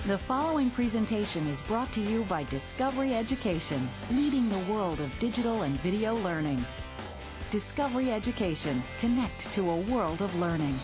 The following presentation is brought to you by Discovery Education, leading the world of digital and video learning. Discovery Education. Connect to a world of learning.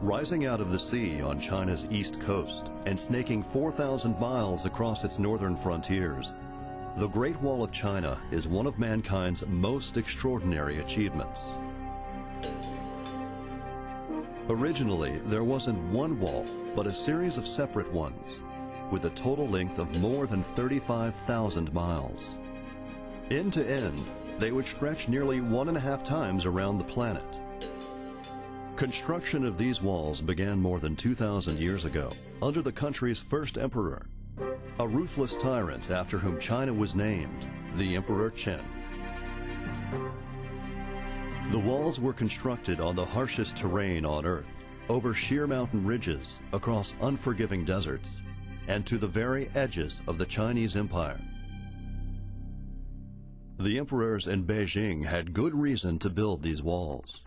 Rising out of the sea on China's east coast and snaking 4,000 miles across its northern frontiers, the Great Wall of China is one of mankind's most extraordinary achievements. Originally, there wasn't one wall, but a series of separate ones, with a total length of more than 35,000 miles. End to end, they would stretch nearly 1.5 times around the planet. Construction of these walls began more than 2,000 years ago, under the country's first emperor, a ruthless tyrant after whom China was named, the Emperor Qin. The walls were constructed on the harshest terrain on Earth, over sheer mountain ridges, across unforgiving deserts, and to the very edges of the Chinese Empire. The emperors in Beijing had good reason to build these walls.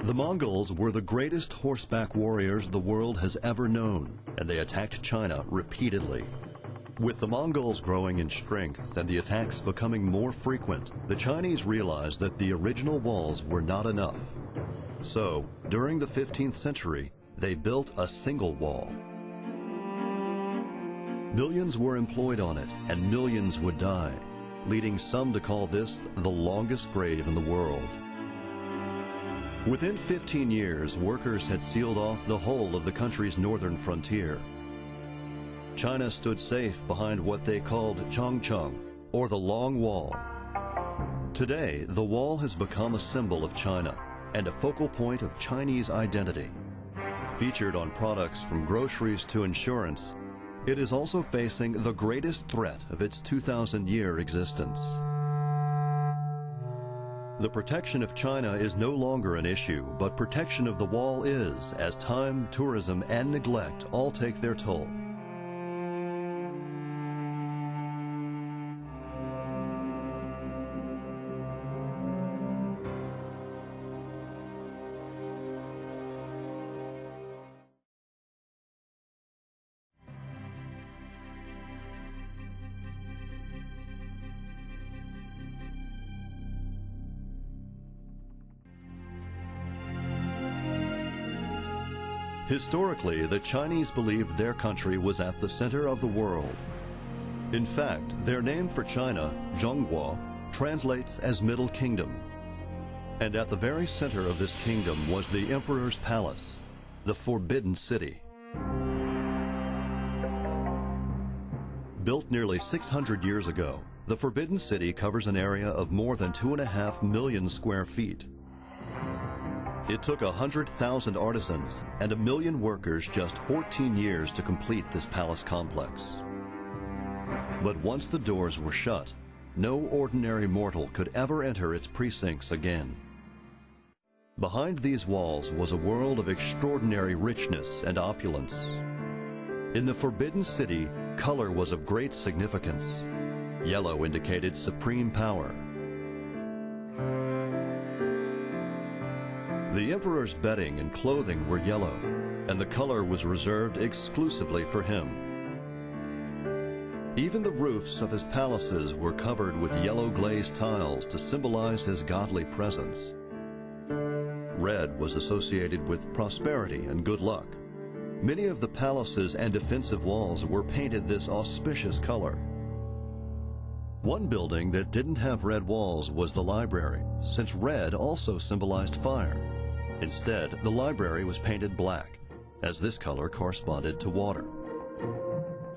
The Mongols were the greatest horseback warriors the world has ever known, and they attacked China repeatedly. With the Mongols growing in strength and the attacks becoming more frequent, the Chinese realized that the original walls were not enough. So, during the 15th century, they built a single wall. Millions were employed on it, and millions would die, leading some to call this the longest grave in the world. Within 15 years, workers had sealed off the whole of the country's northern frontier. China stood safe behind what they called Changcheng, or the Long Wall. Today, the wall has become a symbol of China and a focal point of Chinese identity. Featured on products from groceries to insurance, it is also facing the greatest threat of its 2,000-year existence. The protection of China is no longer an issue, but protection of the wall is, as time, tourism, and neglect all take their toll. Historically, the Chinese believed their country was at the center of the world. In fact, their name for China, Zhongguo, translates as Middle Kingdom. And at the very center of this kingdom was the Emperor's Palace, the Forbidden City. Built nearly 600 years ago, the Forbidden City covers an area of more than 2.5 million square feet. It took 100,000 artisans and 1 million workers just 14 years to complete this palace complex. But once the doors were shut, no ordinary mortal could ever enter its precincts again. Behind these walls was a world of extraordinary richness and opulence. In the Forbidden City, color was of great significance. Yellow indicated supreme power. The emperor's bedding and clothing were yellow, and the color was reserved exclusively for him. Even the roofs of his palaces were covered with yellow glazed tiles to symbolize his godly presence. Red was associated with prosperity and good luck. Many of the palaces and defensive walls were painted this auspicious color. One building that didn't have red walls was the library, since red also symbolized fire. Instead, the library was painted black, as this color corresponded to water.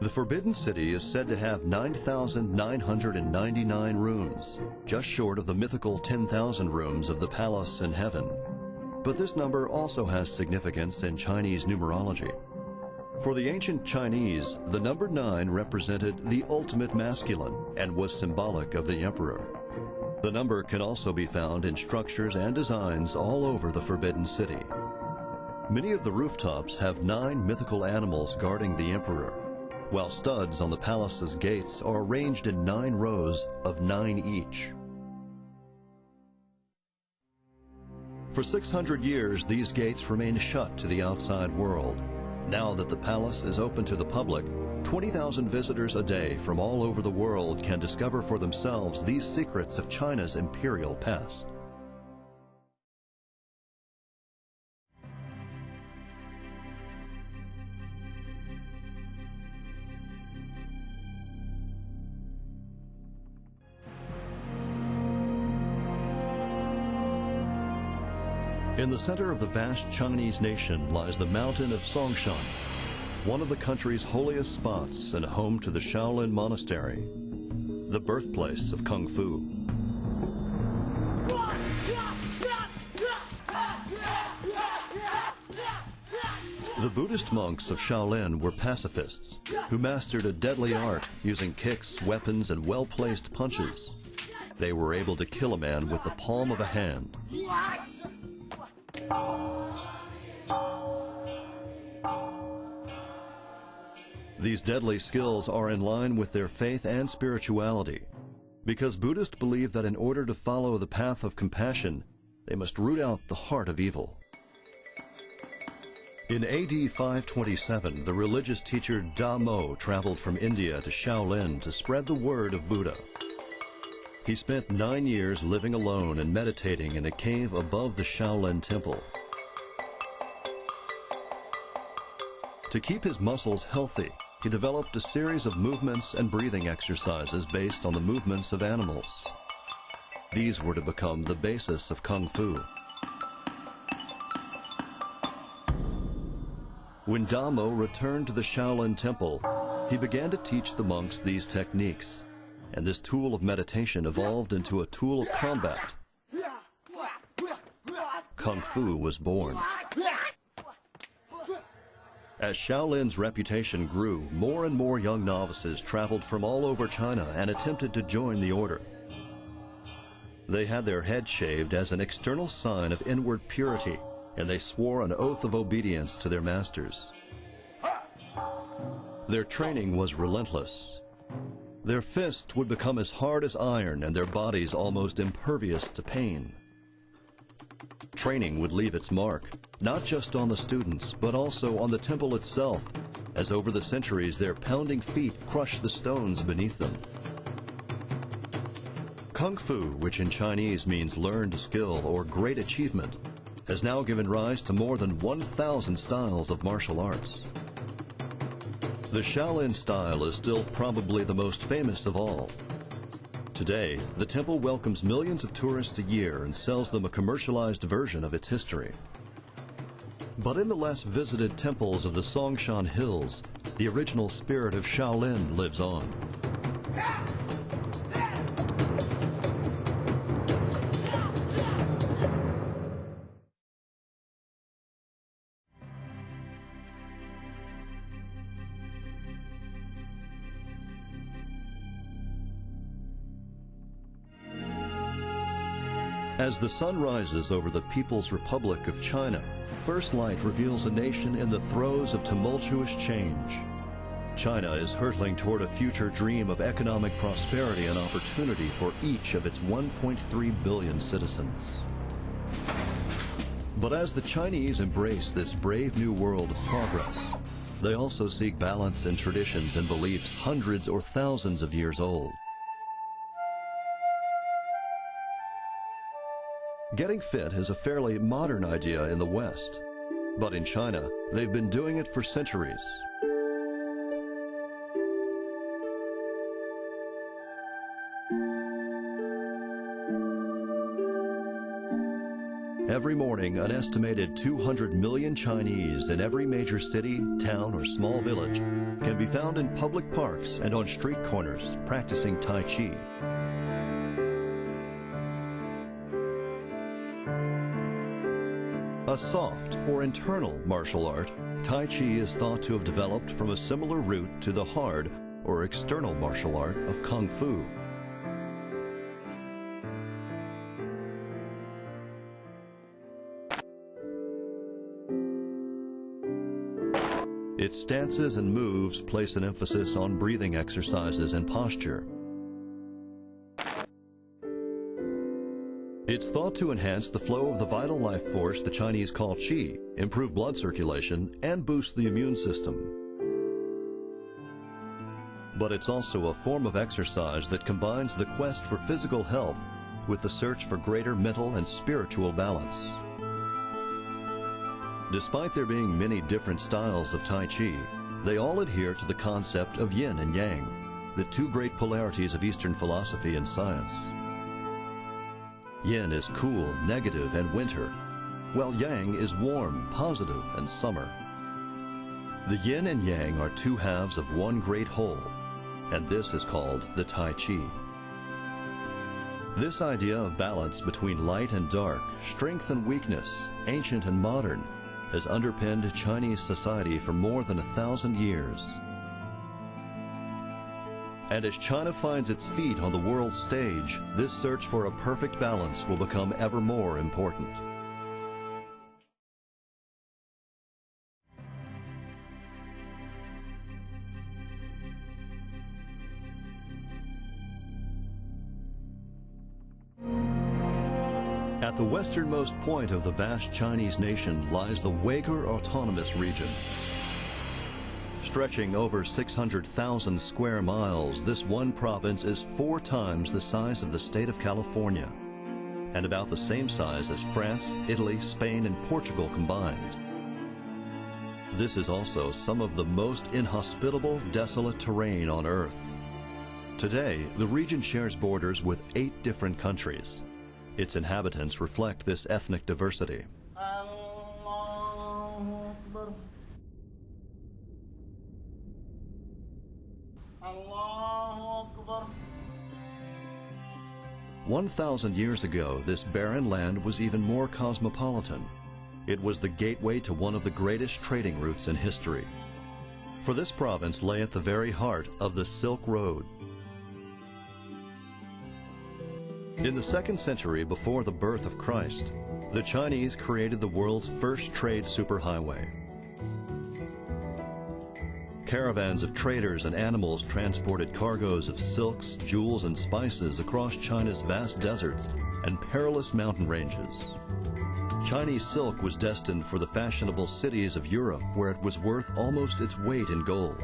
The Forbidden City is said to have 9,999 rooms, just short of the mythical 10,000 rooms of the palace in heaven. But this number also has significance in Chinese numerology. For the ancient Chinese, the number 9 represented the ultimate masculine and was symbolic of the emperor. The number can also be found in structures and designs all over the Forbidden City. Many of the rooftops have 9 mythical animals guarding the emperor, while studs on the palace's gates are arranged in 9 rows of 9 each. For 600 years, these gates remained shut to the outside world. Now that the palace is open to the public, 20,000 visitors a day from all over the world can discover for themselves these secrets of China's imperial past. In the center of the vast Chinese nation lies the mountain of Songshan, one of the country's holiest spots and home to the Shaolin Monastery, the birthplace of Kung Fu. The Buddhist monks of Shaolin were pacifists who mastered a deadly art using kicks, weapons, and well-placed punches. They were able to kill a man with the palm of a hand. These deadly skills are in line with their faith and spirituality, because Buddhists believe that in order to follow the path of compassion, they must root out the heart of evil. In AD 527, the religious teacher Da Mo traveled from India to Shaolin to spread the word of Buddha. He spent 9 years living alone and meditating in a cave above the Shaolin Temple. To keep his muscles healthy, he developed a series of movements and breathing exercises based on the movements of animals. These were to become the basis of Kung Fu. When Da Mo returned to the Shaolin Temple, he began to teach the monks these techniques, and this tool of meditation evolved into a tool of combat. Kung Fu was born. As Shaolin's reputation grew, more and more young novices traveled from all over China and attempted to join the order. They had their heads shaved as an external sign of inward purity, and they swore an oath of obedience to their masters. Their training was relentless. Their fists would become as hard as iron and their bodies almost impervious to pain. Training would leave its mark, not just on the students, but also on the temple itself, as over the centuries their pounding feet crushed the stones beneath them. Kung Fu, which in Chinese means learned skill or great achievement, has now given rise to more than 1,000 styles of martial arts. The Shaolin style is still probably the most famous of all. Today, the temple welcomes millions of tourists a year and sells them a commercialized version of its history. But in the less visited temples of the Songshan Hills, the original spirit of Shaolin lives on. As the sun rises over the People's Republic of China, first light reveals a nation in the throes of tumultuous change. China is hurtling toward a future dream of economic prosperity and opportunity for each of its 1.3 billion citizens. But as the Chinese embrace this brave new world of progress, they also seek balance in traditions and beliefs hundreds or thousands of years old. Getting fit is a fairly modern idea in the West, but in China, they've been doing it for centuries. Every morning, an estimated 200 million Chinese in every major city, town, or small village can be found in public parks and on street corners practicing Tai Chi. A soft or internal martial art, Tai Chi is thought to have developed from a similar root to the hard or external martial art of Kung Fu. Its stances and moves place an emphasis on breathing exercises and posture. It's thought to enhance the flow of the vital life force the Chinese call Qi, improve blood circulation, and boost the immune system. But it's also a form of exercise that combines the quest for physical health with the search for greater mental and spiritual balance. Despite there being many different styles of Tai Chi, they all adhere to the concept of yin and yang, the two great polarities of Eastern philosophy and science. Yin is cool, negative, and winter, while yang is warm, positive, and summer. The yin and yang are two halves of one great whole, and this is called the Tai Chi. This idea of balance between light and dark, strength and weakness, ancient and modern, has underpinned Chinese society for more than 1,000 years. And as China finds its feet on the world stage, this search for a perfect balance will become ever more important. At the westernmost point of the vast Chinese nation lies the Uyghur Autonomous Region. Stretching over 600,000 square miles, this one province is 4 times the size of the state of California, and about the same size as France, Italy, Spain, and Portugal combined. This is also some of the most inhospitable, desolate terrain on Earth. Today, the region shares borders with 8 different countries. Its inhabitants reflect this ethnic diversity. Allahu Akbar. Allahu Akbar. 1,000 years ago, this barren land was even more cosmopolitan. It was the gateway to one of the greatest trading routes in history. For this province lay at the very heart of the Silk Road. In the 2nd century before the birth of Christ, the Chinese created the world's first trade superhighway. Caravans of traders and animals transported cargoes of silks, jewels, and spices across China's vast deserts and perilous mountain ranges. Chinese silk was destined for the fashionable cities of Europe, where it was worth almost its weight in gold.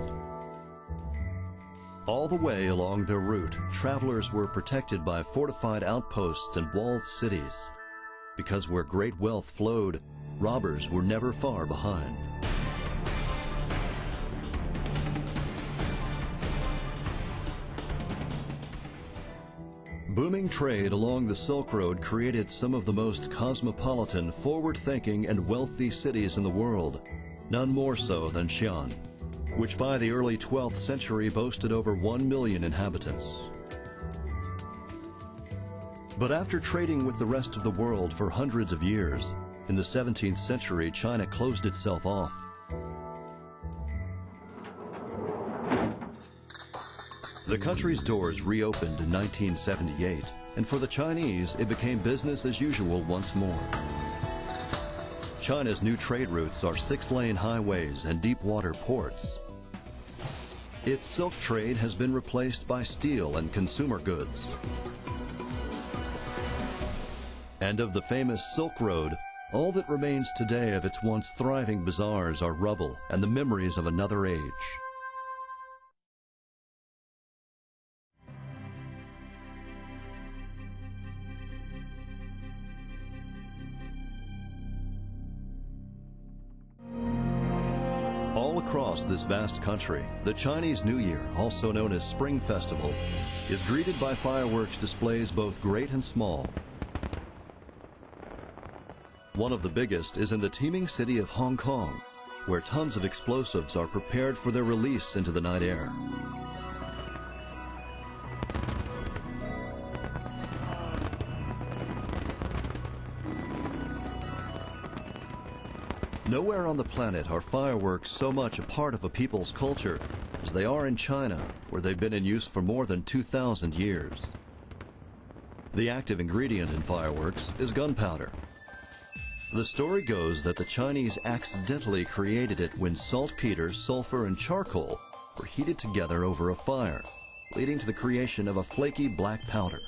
All the way along their route, travelers were protected by fortified outposts and walled cities, because where great wealth flowed, robbers were never far behind. Booming trade along the Silk Road created some of the most cosmopolitan, forward-thinking, and wealthy cities in the world, none more so than Xi'an, which by the early 12th century boasted over 1 million inhabitants. But after trading with the rest of the world for hundreds of years, in the 17th century China closed itself off. The country's doors reopened in 1978, and for the Chinese it became business as usual once more. China's new trade routes are 6-lane highways and deep-water ports. Its silk trade has been replaced by steel and consumer goods. And of the famous Silk Road, all that remains today of its once thriving bazaars are rubble and the memories of another age. All across this vast country, the Chinese New Year, also known as Spring Festival, is greeted by fireworks displays both great and small. One of the biggest is in the teeming city of Hong Kong, where tons of explosives are prepared for their release into the night air. Nowhere on the planet are fireworks so much a part of a people's culture as they are in China, where they've been in use for more than 2,000 years. The active ingredient in fireworks is gunpowder. The story goes that the Chinese accidentally created it when saltpeter, sulfur, and charcoal were heated together over a fire, leading to the creation of a flaky black powder.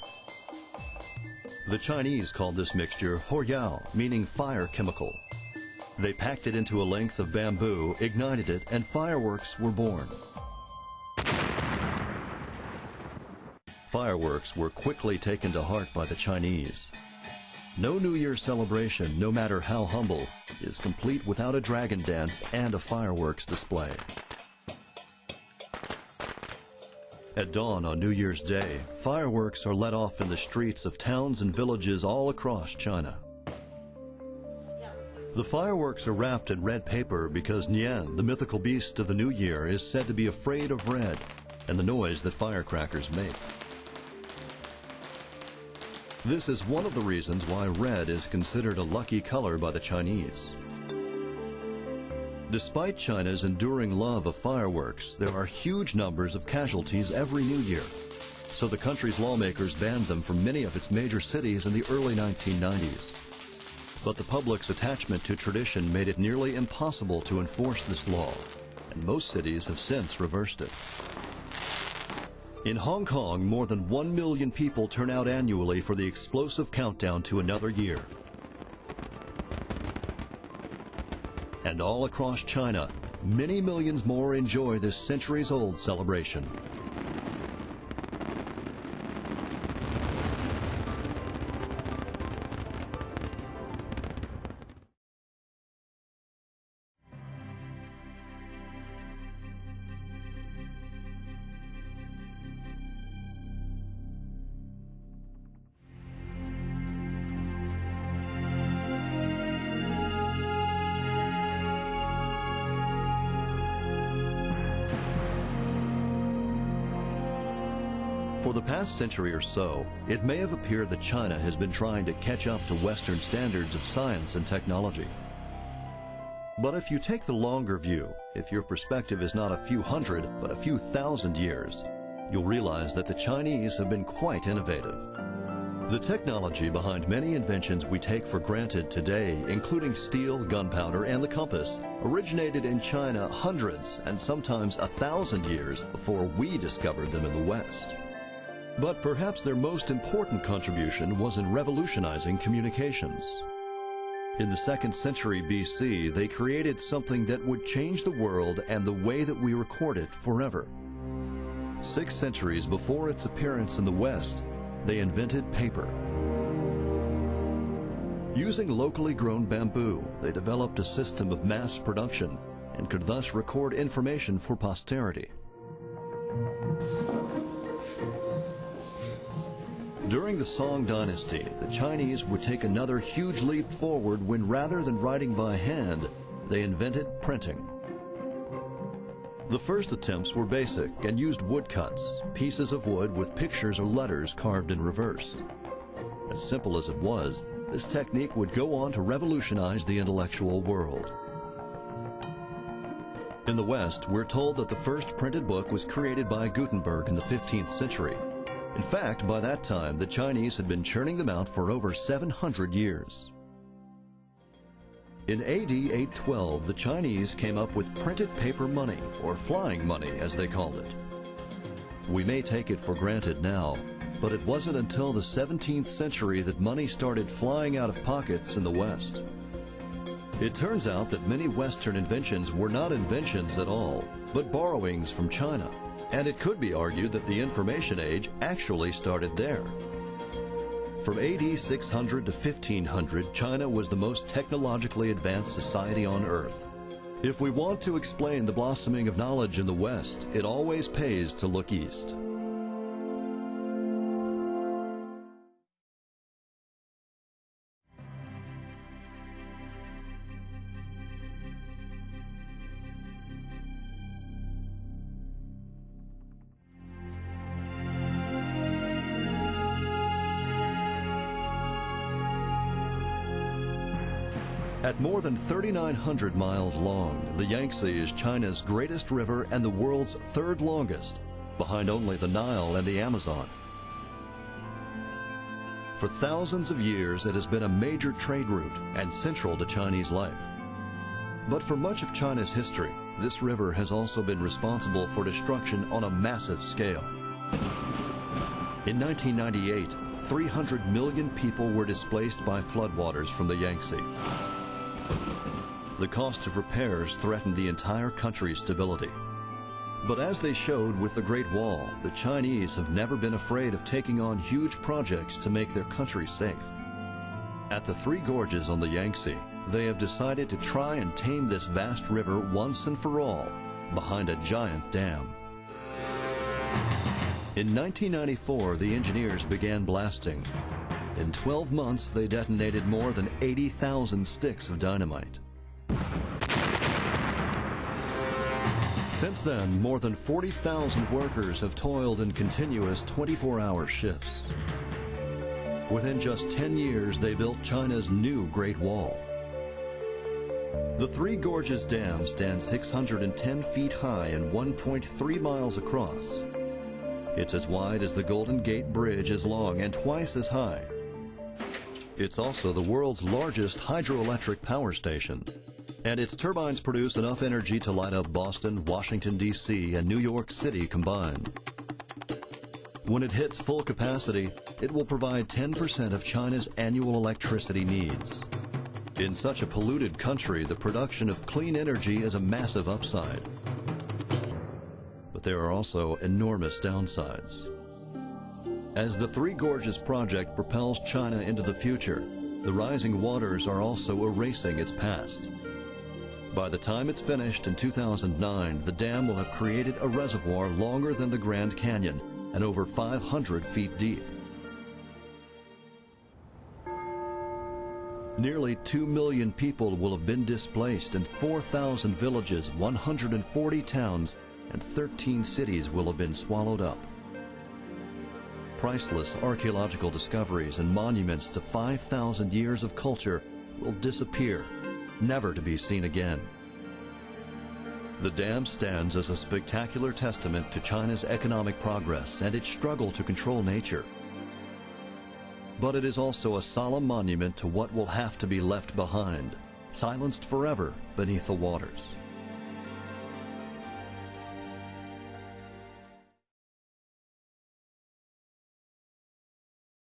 The Chinese called this mixture Huoyao, meaning fire chemical. They packed it into a length of bamboo, ignited it, and fireworks were born. Fireworks were quickly taken to heart by the Chinese. No New Year celebration, no matter how humble, is complete without a dragon dance and a fireworks display. At dawn on New Year's Day, fireworks are let off in the streets of towns and villages all across China. The fireworks are wrapped in red paper because Nian, the mythical beast of the New Year, is said to be afraid of red and the noise that firecrackers make. This is one of the reasons why red is considered a lucky color by the Chinese. Despite China's enduring love of fireworks, there are huge numbers of casualties every New Year. So the country's lawmakers banned them from many of its major cities in the early 1990s. But the public's attachment to tradition made it nearly impossible to enforce this law, and most cities have since reversed it. In Hong Kong, more than 1 million people turn out annually for the explosive countdown to another year. And all across China, many millions more enjoy this centuries-old celebration. For the past century or so, it may have appeared that China has been trying to catch up to Western standards of science and technology. But if you take the longer view, if your perspective is not a few hundred, but a few thousand years, you'll realize that the Chinese have been quite innovative. The technology behind many inventions we take for granted today, including steel, gunpowder, and the compass, originated in China hundreds and sometimes 1,000 years before we discovered them in the West. But perhaps their most important contribution was in revolutionizing communications. In the 2nd century BC, they created something that would change the world and the way that we record it forever. 6 centuries before its appearance in the West, they invented paper. Using locally grown bamboo, they developed a system of mass production and could thus record information for posterity. During the Song dynasty, the Chinese would take another huge leap forward when rather than writing by hand, they invented printing. The first attempts were basic and used woodcuts, pieces of wood with pictures or letters carved in reverse. As simple as it was, this technique would go on to revolutionize the intellectual world. In the West, we're told that the first printed book was created by Gutenberg in the 15th century. In fact, by that time, the Chinese had been churning them out for over 700 years. In AD 812, the Chinese came up with printed paper money, or flying money as they called it. We may take it for granted now, but it wasn't until the 17th century that money started flying out of pockets in the West. It turns out that many Western inventions were not inventions at all, but borrowings from China. And it could be argued that the information age actually started there. From AD 600 to 1500, China was the most technologically advanced society on Earth. If we want to explain the blossoming of knowledge in the West, it always pays to look east. At more than 3,900 miles long, the Yangtze is China's greatest river and the world's third longest, behind only the Nile and the Amazon. For thousands of years, it has been a major trade route and central to Chinese life. But for much of China's history, this river has also been responsible for destruction on a massive scale. In 1998, 300 million people were displaced by floodwaters from the Yangtze. The cost of repairs threatened the entire country's stability. But as they showed with the Great Wall, the Chinese have never been afraid of taking on huge projects to make their country safe. At the Three Gorges on the Yangtze, they have decided to try and tame this vast river once and for all behind a giant dam. In 1994, the engineers began blasting. In 12 months, they detonated more than 80,000 sticks of dynamite. Since then, more than 40,000 workers have toiled in continuous 24-hour shifts. Within just 10 years, they built China's new Great Wall. The Three Gorges Dam stands 610 feet high and 1.3 miles across. It's as wide as the Golden Gate Bridge is long and twice as high. It's also the world's largest hydroelectric power station, and its turbines produce enough energy to light up Boston, Washington, D.C., and New York City combined. When it hits full capacity, it will provide 10% of China's annual electricity needs. In such a polluted country, the production of clean energy is a massive upside. But there are also enormous downsides. As the Three Gorges project propels China into the future, the rising waters are also erasing its past. By the time it's finished in 2009, the dam will have created a reservoir longer than the Grand Canyon and over 500 feet deep. Nearly 2 million people will have been displaced, and 4,000 villages, 140 towns, and 13 cities will have been swallowed up. Priceless archaeological discoveries and monuments to 5,000 years of culture will disappear, never to be seen again. The dam stands as a spectacular testament to China's economic progress and its struggle to control nature. But it is also a solemn monument to what will have to be left behind, silenced forever beneath the waters.